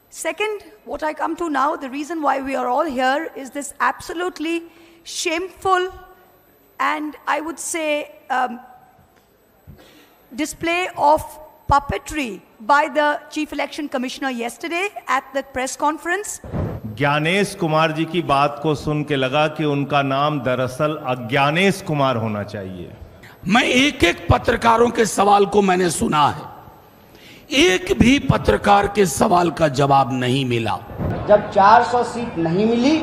Second, what I come to now, the reason why we are all here is this absolutely shameful and I would say display of puppetry by the Chief Election Commissioner yesterday at the press conference. Gyanesh Kumar ji की बात को सुन के लगा कि उनका नाम दरअसल अज्ञानेश कुमार होना चाहिए। मैं एक एक पत्रकारों के सवाल को मैंने सुना है, एक भी पत्रकार के सवाल का जवाब नहीं मिला। जब 400 सीट नहीं मिली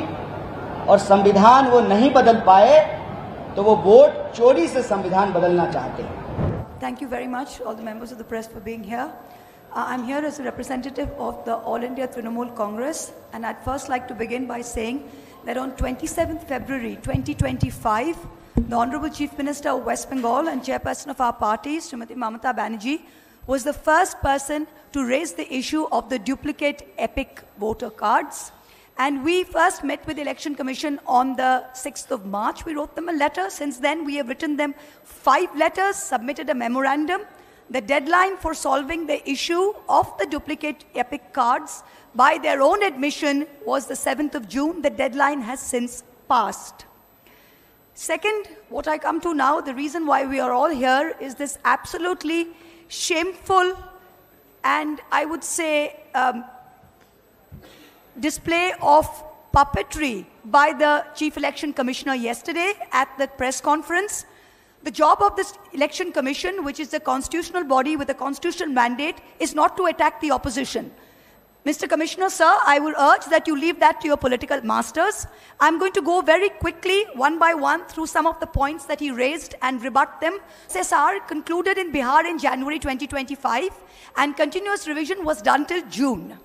और संविधान वो नहीं बदल पाए तो वो वोट चोरी से संविधान बदलना चाहते हैं। Thank you very much, all the members of the press, for being here. I'm here as a representative of the All India Trinamool Congress, and I'd first like to begin by saying that on 27th February 2025, the Honorable Chief Minister of West Bengal and Chairperson of our party, Srimati Mamata Banerjee, was the first person to raise the issue of the duplicate epic voter cards. And we first met with the Election Commission on the 6th of March. We wrote them a letter. Since then, we have written them 5 letters, submitted a memorandum. The deadline for solving the issue of the duplicate epic cards by their own admission was the 7th of June. The deadline has since passed. Second, what I come to now, the reason why we are all here is this absolutely shameful and I would say display of puppetry by the Chief Election Commissioner yesterday at the press conference. The job of this Election Commission, which is a constitutional body with a constitutional mandate, is not to attack the opposition. Mr. Commissioner, sir, I will urge that you leave that to your political masters. I'm going to go very quickly, one by one, through some of the points that he raised and rebut them. SSR concluded in Bihar in January 2025, and continuous revision was done till June.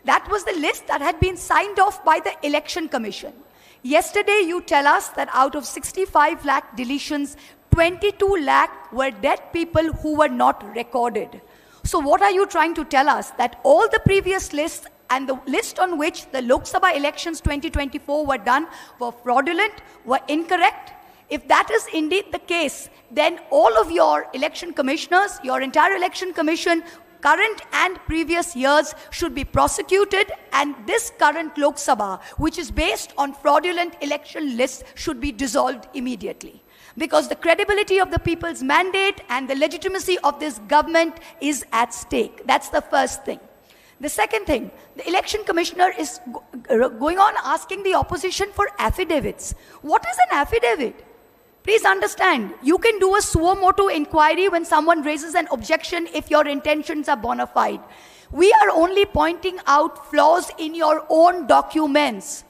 That was the list that had been signed off by the Election Commission. Yesterday, you tell us that out of 65 lakh deletions, 22 lakh were dead people who were not recorded. So what are you trying to tell us? That all the previous lists and the list on which the Lok Sabha elections 2024 were done were fraudulent, were incorrect? If that is indeed the case, then all of your election commissioners, your entire election commission, current and previous years should be prosecuted, and this current Lok Sabha, which is based on fraudulent election lists, should be dissolved immediately. Because the credibility of the people's mandate and the legitimacy of this government is at stake. That's the first thing. The second thing, the election commissioner is going on asking the opposition for affidavits. What is an affidavit? Please understand, you can do a suo motu inquiry when someone raises an objection if your intentions are bona fide. We are only pointing out flaws in your own documents.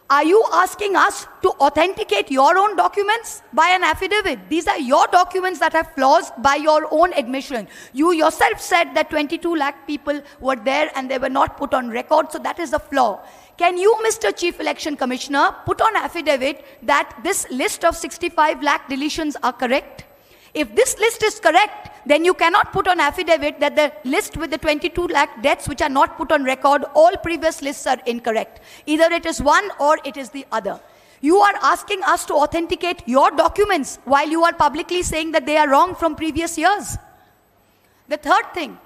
Are you asking us to authenticate your own documents by an affidavit? These are your documents that have flaws by your own admission. You yourself said that 22 lakh people were there and they were not put on record, so that is a flaw. Can you, Mr. Chief Election Commissioner, put on affidavit that this list of 65 lakh deletions are correct? If this list is correct, then you cannot put on affidavit that the list with the 22 lakh deaths which are not put on record, all previous lists are incorrect. Either it is one or it is the other. You are asking us to authenticate your documents while you are publicly saying that they are wrong from previous years. The third thing,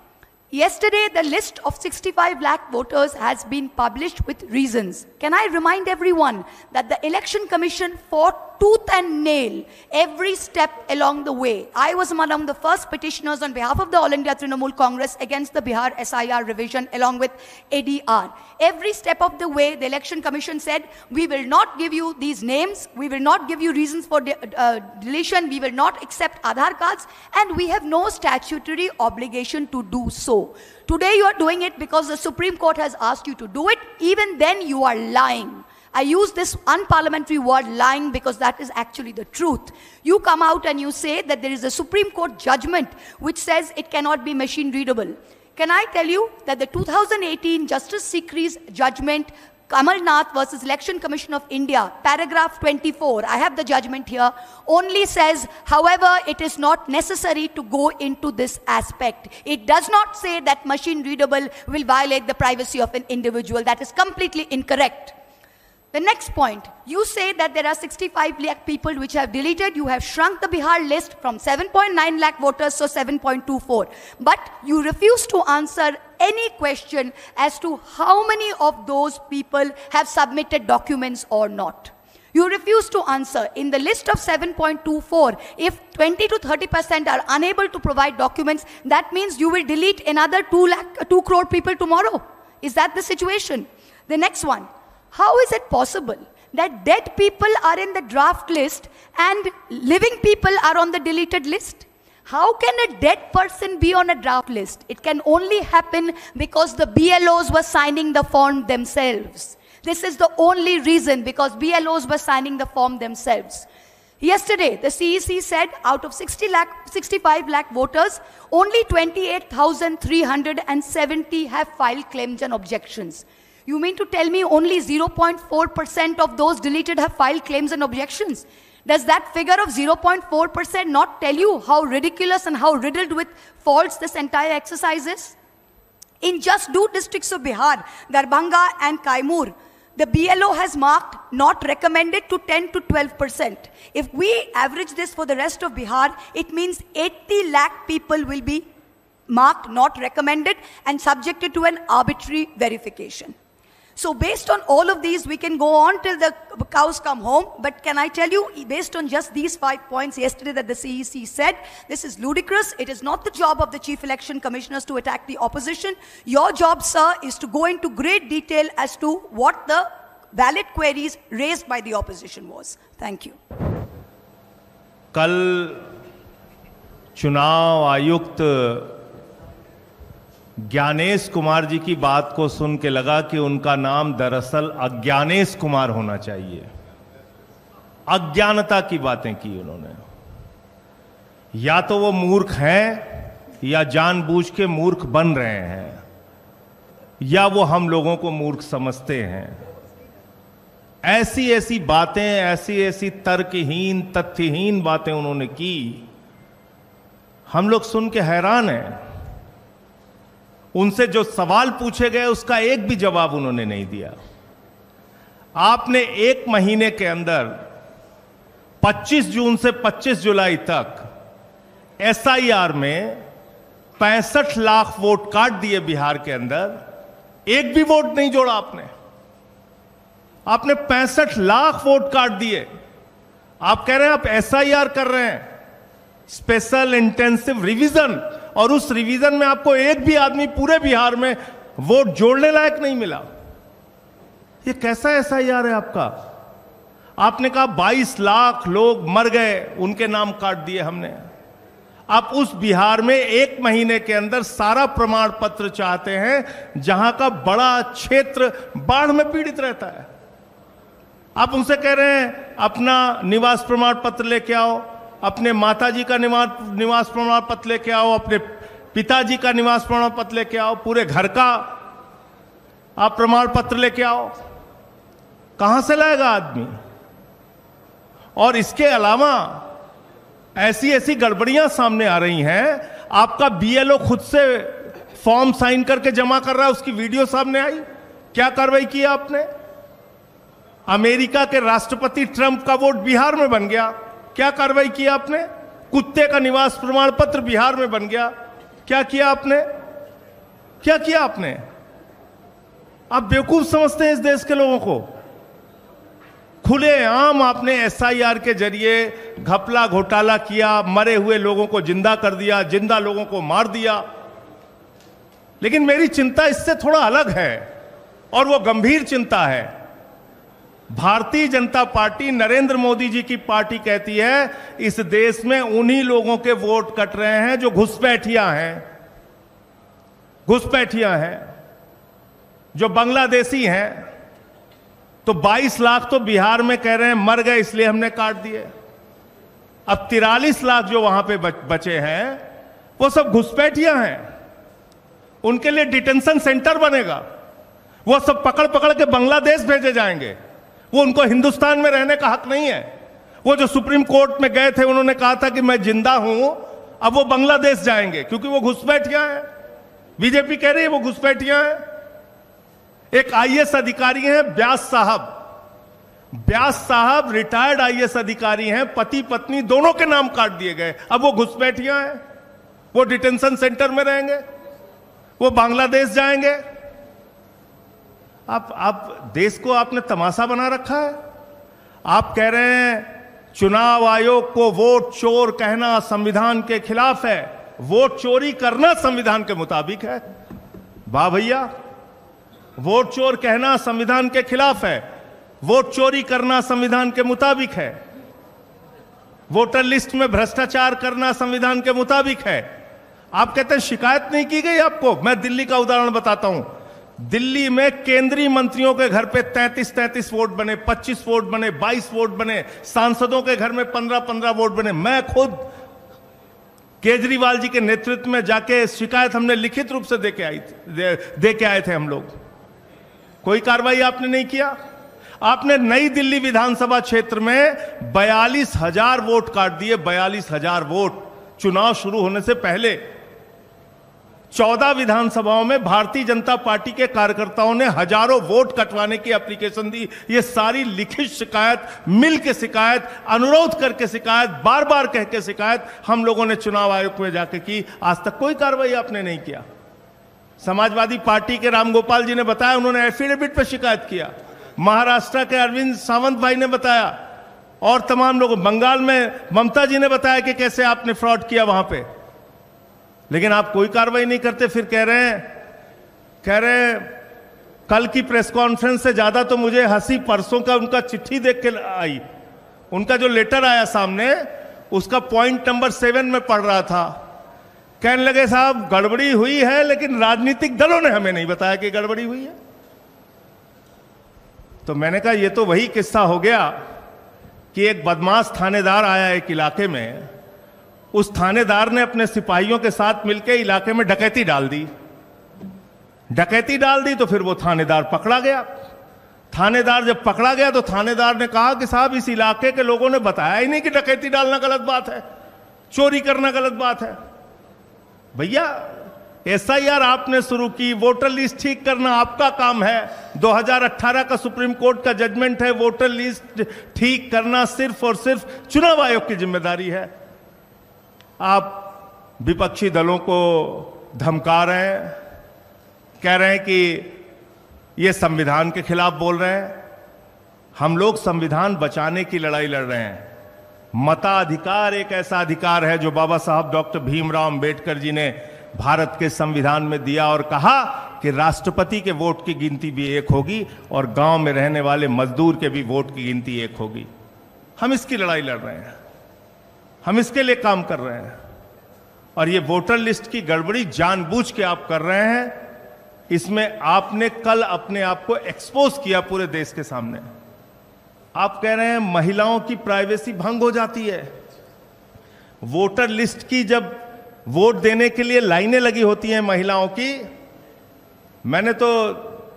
yesterday the list of 65 lakh voters has been published with reasons. Can I remind everyone that the Election Commission fought tooth and nail every step along the way. I was among the first petitioners on behalf of the All India Trinamool Congress against the Bihar SIR revision along with ADR. Every step of the way, the Election Commission said, we will not give you these names, we will not give you reasons for deletion, we will not accept Aadhaar cards, and we have no statutory obligation to do so. Today you are doing it because the Supreme Court has asked you to do it. Even then you are lying. I use this unparliamentary word lying because that is actually the truth. You come out and you say that there is a Supreme Court judgment which says it cannot be machine readable. Can I tell you that the 2018 Justice Sikri's judgment, Kamal Nath versus Election Commission of India, paragraph 24, I have the judgment here, only says, however, it is not necessary to go into this aspect. It does not say that machine readable will violate the privacy of an individual. That is completely incorrect. The next point, you say that there are 65 lakh people which have deleted. You have shrunk the Bihar list from 7.9 lakh voters to 7.24. But you refuse to answer any question as to how many of those people have submitted documents or not. You refuse to answer. In the list of 7.24, if 20 to 30% are unable to provide documents, that means you will delete another 2 crore people tomorrow. Is that the situation? The next one. How is it possible that dead people are in the draft list and living people are on the deleted list? How can a dead person be on a draft list? It can only happen because the BLOs were signing the form themselves. This is the only reason, because BLOs were signing the form themselves. Yesterday, the CEC said out of 65 lakh voters, only 28,370 have filed claims and objections. You mean to tell me only 0.4% of those deleted have filed claims and objections? Does that figure of 0.4% not tell you how ridiculous and how riddled with faults this entire exercise is? In just 2 districts of Bihar, Darbhanga and Kaimur, the BLO has marked not recommended to 10 to 12%. If we average this for the rest of Bihar, it means 80 lakh people will be marked not recommended and subjected to an arbitrary verification. So based on all of these, we can go on till the cows come home. But can I tell you, based on just these 5 points yesterday that the CEC said, this is ludicrous. It is not the job of the Chief Election Commissioners to attack the opposition. Your job, sir, is to go into great detail as to what the valid queries raised by the opposition was. Thank you. कल चुनाव आयुक्त ज्ञानेश कुमार जी की बात को सुन के लगा कि उनका नाम दरअसल अज्ञानेश कुमार होना चाहिए। अज्ञानता की बातें की उन्होंने। या तो वो मूर्ख हैं या जानबूझ के मूर्ख बन रहे हैं, या वो हम लोगों को मूर्ख समझते हैं। ऐसी ऐसी बातें, ऐसी ऐसी तर्कहीन, तथ्यहीन बातें उन्होंने की, हम लोग सुन के हैरान हैं। उनसे जो सवाल पूछे गए उसका एक भी जवाब उन्होंने नहीं दिया। आपने 1 महीने के अंदर 25 जून से 25 जुलाई तक SIR में 65 लाख वोट काट दिए बिहार के अंदर, एक भी वोट नहीं जोड़ा आपने। आपने 65 लाख वोट काट दिए। आप कह रहे हैं आप SIR कर रहे हैं, स्पेशल इंटेंसिव रिवीजन, और उस रिवीजन में आपको एक भी आदमी पूरे बिहार में वोट जोड़ने लायक नहीं मिला। ये कैसा SIR है आपका? आपने कहा 22 लाख लोग मर गए, उनके नाम काट दिए हमने। आप उस बिहार में 1 महीने के अंदर सारा प्रमाण पत्र चाहते हैं जहां का बड़ा क्षेत्र बाढ़ में पीड़ित रहता है। आप उनसे कह रहे हैं अपना निवास प्रमाण पत्र लेके आओ, अपने माताजी का निवास प्रमाण पत्र लेके आओ, अपने पिताजी का निवास प्रमाण पत्र लेके आओ, पूरे घर का आप प्रमाण पत्र लेके आओ। कहां से लाएगा आदमी? और इसके अलावा ऐसी ऐसी गड़बड़ियां सामने आ रही हैं। आपका BLO खुद से फॉर्म साइन करके जमा कर रहा है, उसकी वीडियो सामने आई। क्या कार्रवाई की आपने? अमेरिका के राष्ट्रपति ट्रंप का वोट बिहार में बन गया, क्या कार्रवाई की आपने? कुत्ते का निवास प्रमाण पत्र बिहार में बन गया, क्या किया आपने? क्या किया आपने? आप बेवकूफ समझते हैं इस देश के लोगों को। खुलेआम आपने SIR के जरिए घपला घोटाला किया, मरे हुए लोगों को जिंदा कर दिया, जिंदा लोगों को मार दिया। लेकिन मेरी चिंता इससे थोड़ा अलग है, और वो गंभीर चिंता है। भारतीय जनता पार्टी, नरेंद्र मोदी जी की पार्टी कहती है इस देश में उन्हीं लोगों के वोट कट रहे हैं जो घुसपैठियां हैं, घुसपैठियां हैं, जो बांग्लादेशी हैं। तो 22 लाख तो बिहार में कह रहे हैं मर गए इसलिए हमने काट दिए। अब 43 लाख जो वहां पे बचे हैं वो सब घुसपैठियां हैं। उनके लिए डिटेंशन सेंटर बनेगा, वो सब पकड़ पकड़ के बांग्लादेश भेजे जाएंगे। वो उनको हिंदुस्तान में रहने का हक नहीं है। वो जो सुप्रीम कोर्ट में गए थे, उन्होंने कहा था कि मैं जिंदा हूं, अब वो बांग्लादेश जाएंगे क्योंकि वो घुसपैठियां हैं। बीजेपी कह रही है वो घुसपैठियां हैं। एक IAS अधिकारी हैं व्यास साहब, व्यास साहब रिटायर्ड IAS अधिकारी हैं, पति पत्नी दोनों के नाम काट दिए गए, अब वो घुसपैठियां हैं, वो डिटेंशन सेंटर में रहेंगे। वो बांग्लादेश जाएंगे। आप देश को आपने तमाशा बना रखा है। आप कह रहे हैं चुनाव आयोग को वोट चोर कहना संविधान के खिलाफ है, वोट चोरी करना संविधान के मुताबिक है। वाह भैया, वोट चोर कहना संविधान के खिलाफ है, वोट चोरी करना संविधान के मुताबिक है, वोटर लिस्ट में भ्रष्टाचार करना संविधान के मुताबिक है। आप कहते हैं शिकायत नहीं की गई आपको। मैं दिल्ली का उदाहरण बताता हूं। दिल्ली में केंद्रीय मंत्रियों के घर पे 33 वोट बने, 25 वोट बने, 22 वोट बने, सांसदों के घर में 15 वोट बने। मैं खुद केजरीवाल जी के नेतृत्व में जाके शिकायत हमने लिखित रूप से दे के आए थे हम लोग। कोई कार्रवाई आपने नहीं किया। आपने नई दिल्ली विधानसभा क्षेत्र में 42,000 वोट काट दिए, 42,000 वोट चुनाव शुरू होने से पहले। 14 विधानसभाओं में भारतीय जनता पार्टी के कार्यकर्ताओं ने हजारों वोट कटवाने की एप्लीकेशन दी। ये सारी लिखित शिकायत, मिल के शिकायत, अनुरोध करके शिकायत, बार बार कह के शिकायत हम लोगों ने चुनाव आयोग में जाके की। आज तक कोई कार्रवाई आपने नहीं किया। समाजवादी पार्टी के रामगोपाल जी ने बताया, उन्होंने एफिडेविट पर शिकायत किया। महाराष्ट्र के अरविंद सावंत भाई ने बताया, और तमाम लोग, बंगाल में ममता जी ने बताया कि कैसे आपने फ्रॉड किया वहां पे। लेकिन आप कोई कार्रवाई नहीं करते। फिर कह रहे हैं कल की प्रेस कॉन्फ्रेंस से ज्यादा तो मुझे हंसी परसों का उनका चिट्ठी देख के आई। उनका जो लेटर आया सामने, उसका पॉइंट नंबर 7 में पढ़ रहा था। कहने लगे साहब गड़बड़ी हुई है, लेकिन राजनीतिक दलों ने हमें नहीं बताया कि गड़बड़ी हुई है। तो मैंने कहा ये तो वही किस्सा हो गया कि एक बदमाश थानेदार आया एक इलाके में, उस थानेदार ने अपने सिपाहियों के साथ मिलकर इलाके में डकैती डाल दी। तो फिर वो थानेदार पकड़ा गया। थानेदार जब पकड़ा गया तो थानेदार ने कहा कि साहब इस इलाके के लोगों ने बताया ही नहीं कि डकैती डालना गलत बात है, चोरी करना गलत बात है। भैया एसआईआर आपने शुरू की, वोटर लिस्ट ठीक करना आपका काम है। 2018 का सुप्रीम कोर्ट का जजमेंट है, वोटर लिस्ट ठीक करना सिर्फ और सिर्फ चुनाव आयोग की जिम्मेदारी है। आप विपक्षी दलों को धमका रहे हैं, कह रहे हैं कि ये संविधान के खिलाफ बोल रहे हैं। हम लोग संविधान बचाने की लड़ाई लड़ रहे हैं। मताधिकार एक ऐसा अधिकार है जो बाबा साहब डॉक्टर भीमराव अंबेडकर जी ने भारत के संविधान में दिया और कहा कि राष्ट्रपति के वोट की गिनती भी एक होगी और गांव में रहने वाले मजदूर के भी वोट की गिनती एक होगी। हम इसकी लड़ाई लड़ रहे हैं, हम इसके लिए काम कर रहे हैं। और ये वोटर लिस्ट की गड़बड़ी जानबूझ के आप कर रहे हैं। इसमें आपने कल अपने आप को एक्सपोज किया पूरे देश के सामने। आप कह रहे हैं महिलाओं की प्राइवेसी भंग हो जाती है। वोटर लिस्ट की जब वोट देने के लिए लाइनें लगी होती हैं महिलाओं की, मैंने तो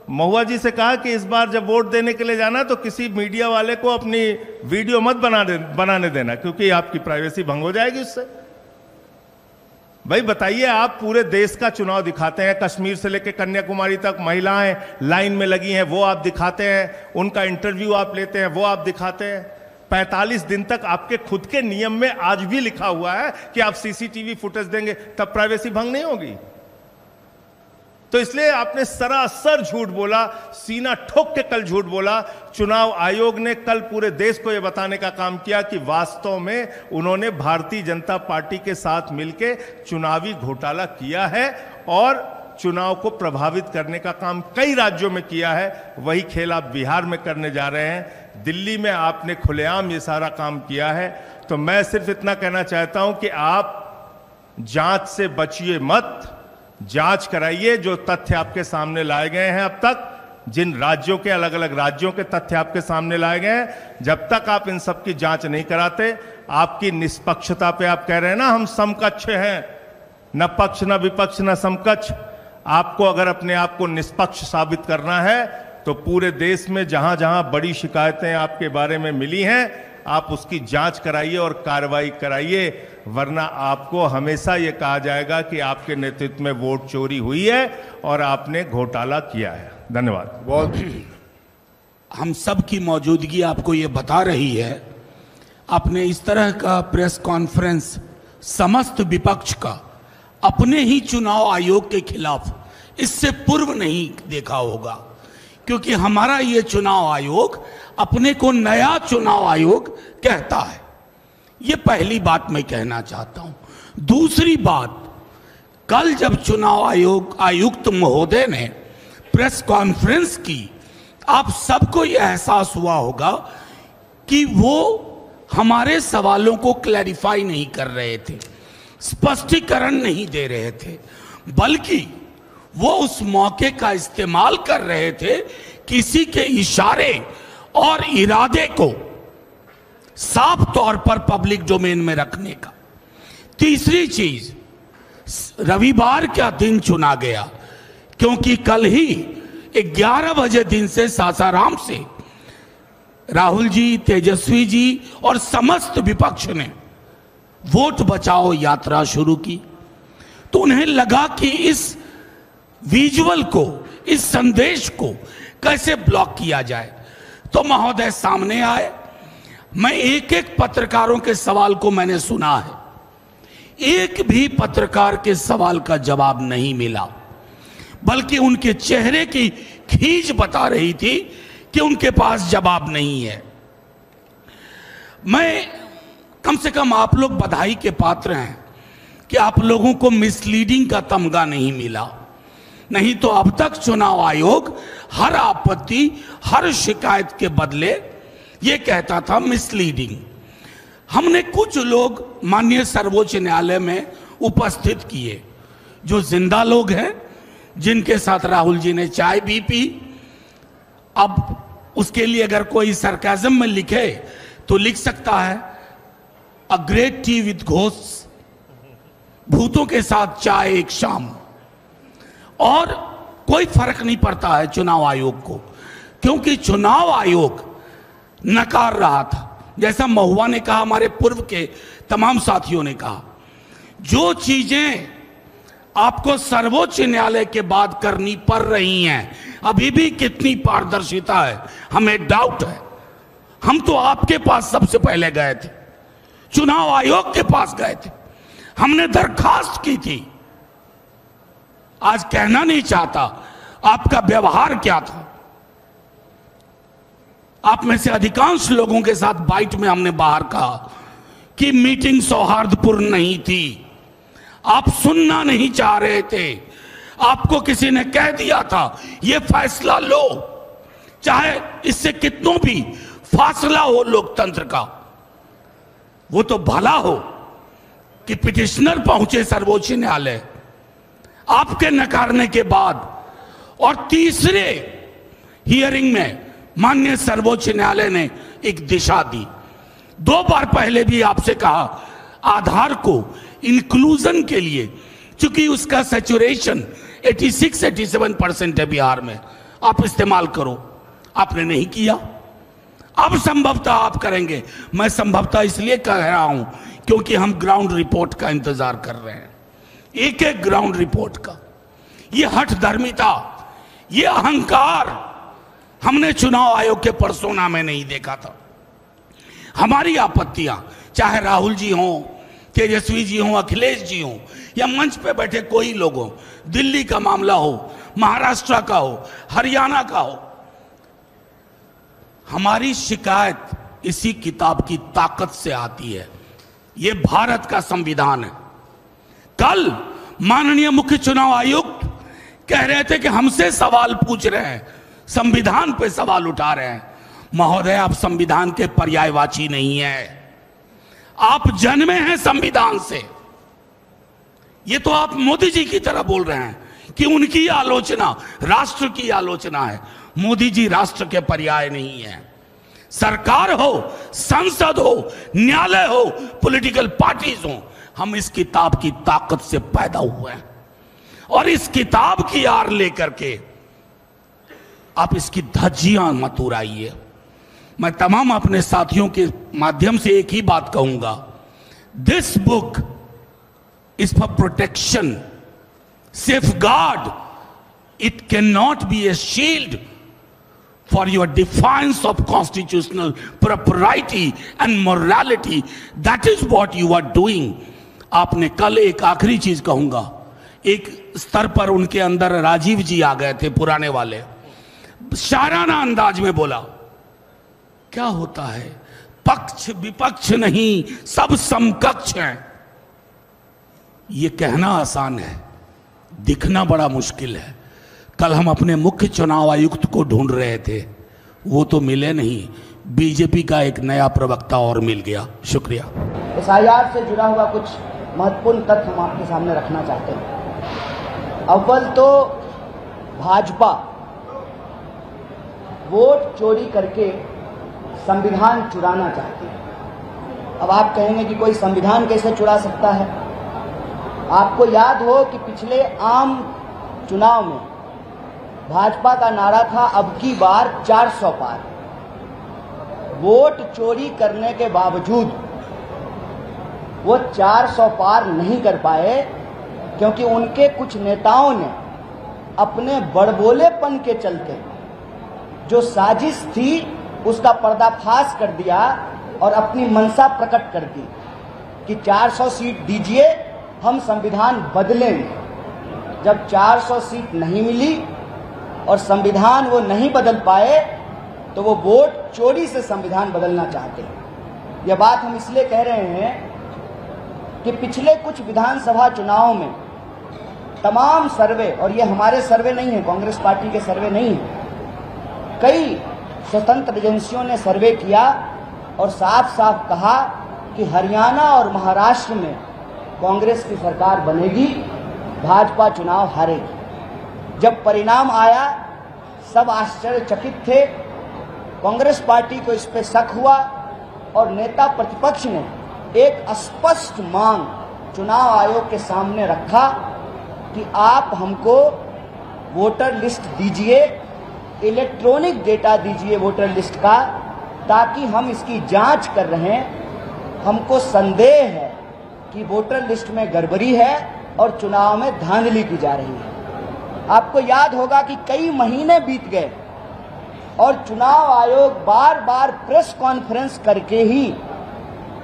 महुआ जी से कहा कि इस बार जब वोट देने के लिए जाना तो किसी मीडिया वाले को अपनी वीडियो मत बनाने देना, क्योंकि आपकी प्राइवेसी भंग हो जाएगी उससे। भाई बताइए, आप पूरे देश का चुनाव दिखाते हैं, कश्मीर से लेकर कन्याकुमारी तक महिलाएं लाइन में लगी हैं, वो आप दिखाते हैं, उनका इंटरव्यू आप लेते हैं, वो आप दिखाते हैं। 45 दिन तक आपके खुद के नियम में आज भी लिखा हुआ है कि आप सीसीटीवी फुटेज देंगे, तब प्राइवेसी भंग नहीं होगी। तो इसलिए आपने सरासर झूठ बोला, सीना ठोक के कल झूठ बोला। चुनाव आयोग ने कल पूरे देश को यह बताने का काम किया कि वास्तव में उन्होंने भारतीय जनता पार्टी के साथ मिलकर चुनावी घोटाला किया है और चुनाव को प्रभावित करने का काम कई राज्यों में किया है। वही खेल आप बिहार में करने जा रहे हैं। दिल्ली में आपने खुलेआम ये सारा काम किया है। तो मैं सिर्फ इतना कहना चाहता हूं कि आप जांच से बचिए मत, जांच कराइए। जो तथ्य आपके सामने लाए गए हैं अब तक, जिन राज्यों के, अलग अलग राज्यों के तथ्य आपके सामने लाए गए हैं, जब तक आप इन सब की जांच नहीं कराते, आपकी निष्पक्षता पे आप कह रहे हैं ना हम समकक्ष हैं, न पक्ष न विपक्ष न समकक्ष। आपको अगर अपने आप को निष्पक्ष साबित करना है तो पूरे देश में जहां जहां बड़ी शिकायतें आपके बारे में मिली हैं, आप उसकी जांच कराइए और कार्रवाई कराइए, वरना आपको हमेशा यह कहा जाएगा कि आपके नेतृत्व में वोट चोरी हुई है और आपने घोटाला किया है। धन्यवाद। बहुत हम सब की मौजूदगी आपको ये बता रही है। आपने इस तरह का प्रेस कॉन्फ्रेंस समस्त विपक्ष का अपने ही चुनाव आयोग के खिलाफ इससे पूर्व नहीं देखा होगा, क्योंकि हमारा ये चुनाव आयोग अपने को नया चुनाव आयोग कहता है। ये पहली बात मैं कहना चाहता हूं। दूसरी बात, कल जब चुनाव आयुक्त महोदय ने प्रेस कॉन्फ्रेंस की, आप सबको यह एहसास हुआ होगा कि वो हमारे सवालों को क्लैरिफाई नहीं कर रहे थे, स्पष्टीकरण नहीं दे रहे थे, बल्कि वो उस मौके का इस्तेमाल कर रहे थे किसी के इशारे और इरादे को साफ तौर पर पब्लिक डोमेन में रखने का। तीसरी चीज, रविवार का दिन चुना गया क्योंकि कल ही 11 बजे दिन से सासाराम से राहुल जी, तेजस्वी जी और समस्त विपक्ष ने वोट बचाओ यात्रा शुरू की। तो उन्हें लगा कि इस विजुअल को, इस संदेश को कैसे ब्लॉक किया जाए, तो महोदय सामने आए। मैं एक एक पत्रकारों के सवाल को मैंने सुना है, एक भी पत्रकार के सवाल का जवाब नहीं मिला, बल्कि उनके चेहरे की खींच बता रही थी कि उनके पास जवाब नहीं है। मैं कम से कम आप लोग बधाई के पात्र हैं कि आप लोगों को मिसलीडिंग का तमगा नहीं मिला, नहीं तो अब तक चुनाव आयोग हर आपत्ति, हर शिकायत के बदले ये कहता था मिसलीडिंग। हमने कुछ लोग माननीय सर्वोच्च न्यायालय में उपस्थित किए, जो जिंदा लोग हैं, जिनके साथ राहुल जी ने चाय भी पी। अब उसके लिए अगर कोई सरकाज़म में लिखे तो लिख सकता है a great T with ghost, भूतों के साथ चाय एक शाम। और कोई फर्क नहीं पड़ता है चुनाव आयोग को, क्योंकि चुनाव आयोग नकार रहा था। जैसा महुआ ने कहा, हमारे पूर्व के तमाम साथियों ने कहा, जो चीजें आपको सर्वोच्च न्यायालय के बाद करनी पड़ रही हैं, अभी भी कितनी पारदर्शिता है हमें डाउट है। हम तो आपके पास सबसे पहले गए थे, चुनाव आयोग के पास गए थे, हमने दरखास्त की थी। आज कहना नहीं चाहता आपका व्यवहार क्या था। आप में से अधिकांश लोगों के साथ बाइट में हमने बाहर कहा कि मीटिंग सौहार्दपूर्ण नहीं थी, आप सुनना नहीं चाह रहे थे, आपको किसी ने कह दिया था ये फैसला लो, चाहे इससे कितनों भी फासला हो लोकतंत्र का। वो तो भला हो कि पिटिशनर पहुंचे सर्वोच्च न्यायालय आपके नकारने के बाद, और तीसरे हियरिंग में माननीय सर्वोच्च न्यायालय ने एक दिशा दी। 2 बार पहले भी आपसे कहा आधार को इंक्लूजन के लिए, चूंकि उसका सैचुरेशन 86-87% है बिहार में, आप इस्तेमाल करो, आपने नहीं किया। अब संभवतः आप करेंगे। मैं संभवतः इसलिए कह रहा हूं क्योंकि हम ग्राउंड रिपोर्ट का इंतजार कर रहे हैं, एक एक ग्राउंड रिपोर्ट का। ये हठधर्मिता, ये अहंकार हमने चुनाव आयोग के पर्सोना में नहीं देखा था। हमारी आपत्तियां, चाहे राहुल जी हों, तेजस्वी जी हों, अखिलेश जी हों, या मंच पे बैठे कोई लोग हों, दिल्ली का मामला हो, महाराष्ट्र का हो, हरियाणा का हो, हमारी शिकायत इसी किताब की ताकत से आती है। ये भारत का संविधान है। कल माननीय मुख्य चुनाव आयुक्त कह रहे थे कि हमसे सवाल पूछ रहे हैं, संविधान पे सवाल उठा रहे हैं। महोदय, आप संविधान के पर्यायवाची नहीं है, आप जन्मे हैं संविधान से। ये तो आप मोदी जी की तरह बोल रहे हैं कि उनकी आलोचना राष्ट्र की आलोचना है। मोदी जी राष्ट्र के पर्याय नहीं है। सरकार हो, संसद हो, न्यायालय हो, पॉलिटिकल पार्टीज हो, हम इस किताब की ताकत से पैदा हुए हैं, और इस किताब की आड़ लेकर के आप इसकी धज्जियां मत उड़ाइए। मैं तमाम अपने साथियों के माध्यम से एक ही बात कहूंगा, this book is for protection, safeguard, it can not be A shield for your defiance of constitutional propriety and morality. That is what you are doing. आपने कल, एक आखिरी चीज कहूंगा, एक स्तर पर उनके अंदर राजीव जी आ गए थे, पुराने वाले, शाराना अंदाज में बोला, क्या होता है, पक्ष विपक्ष नहीं, सब समकक्ष हैं। ये कहना आसान है, दिखना बड़ा मुश्किल है। कल हम अपने मुख्य चुनाव आयुक्त को ढूंढ रहे थे, वो तो मिले नहीं, बीजेपी का एक नया प्रवक्ता और मिल गया। शुक्रिया। एसआईआर से जुड़ा हुआ कुछ महत्वपूर्ण तथ्य हम आपके सामने रखना चाहते हैं। अव्वल तो भाजपा वोट चोरी करके संविधान चुराना चाहती है। अब आप कहेंगे कि कोई संविधान कैसे चुरा सकता है? आपको याद हो कि पिछले आम चुनाव में भाजपा का नारा था, अब की बार 400 पार। वोट चोरी करने के बावजूद वो 400 पार नहीं कर पाए, क्योंकि उनके कुछ नेताओं ने अपने बड़बोलेपन के चलते जो साजिश थी उसका पर्दाफाश कर दिया और अपनी मंशा प्रकट कर दी कि 400 सीट दीजिए, हम संविधान बदलेंगे। जब 400 सीट नहीं मिली और संविधान वो नहीं बदल पाए, तो वो वोट चोरी से संविधान बदलना चाहते हैं। यह बात हम इसलिए कह रहे हैं कि पिछले कुछ विधानसभा चुनावों में तमाम सर्वे, और ये हमारे सर्वे नहीं है, कांग्रेस पार्टी के सर्वे नहीं है, कई स्वतंत्र एजेंसियों ने सर्वे किया और साफ साफ कहा कि हरियाणा और महाराष्ट्र में कांग्रेस की सरकार बनेगी, भाजपा चुनाव हारेगी। जब परिणाम आया सब आश्चर्यचकित थे। कांग्रेस पार्टी को इस पे शक हुआ और नेता प्रतिपक्ष ने एक स्पष्ट मांग चुनाव आयोग के सामने रखा कि आप हमको वोटर लिस्ट दीजिए, इलेक्ट्रॉनिक डेटा दीजिए वोटर लिस्ट का, ताकि हम इसकी जांच कर रहे हैं। हमको संदेह है कि वोटर लिस्ट में गड़बड़ी है और चुनाव में धांधली की जा रही है। आपको याद होगा कि कई महीने बीत गए और चुनाव आयोग बार बार प्रेस कॉन्फ्रेंस करके ही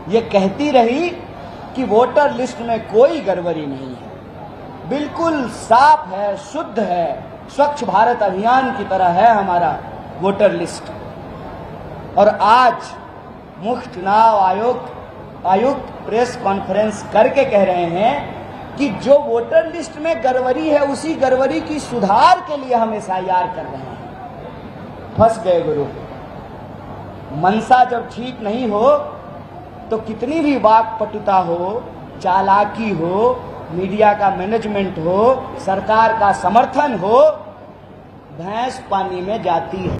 ये कहती रही कि वोटर लिस्ट में कोई गड़बड़ी नहीं है, बिल्कुल साफ है, शुद्ध है, स्वच्छ भारत अभियान की तरह है हमारा वोटर लिस्ट। और आज मुख्य चुनाव आयुक्त प्रेस कॉन्फ्रेंस करके कह रहे हैं कि जो वोटर लिस्ट में गड़बड़ी है उसी गड़बड़ी की सुधार के लिए हम एसआईआर कर रहे हैं। फंस गए गुरु। मनसा जब ठीक नहीं हो तो कितनी भी वाक्पटुता हो, चालाकी हो, मीडिया का मैनेजमेंट हो, सरकार का समर्थन हो, भैंस पानी में जाती है।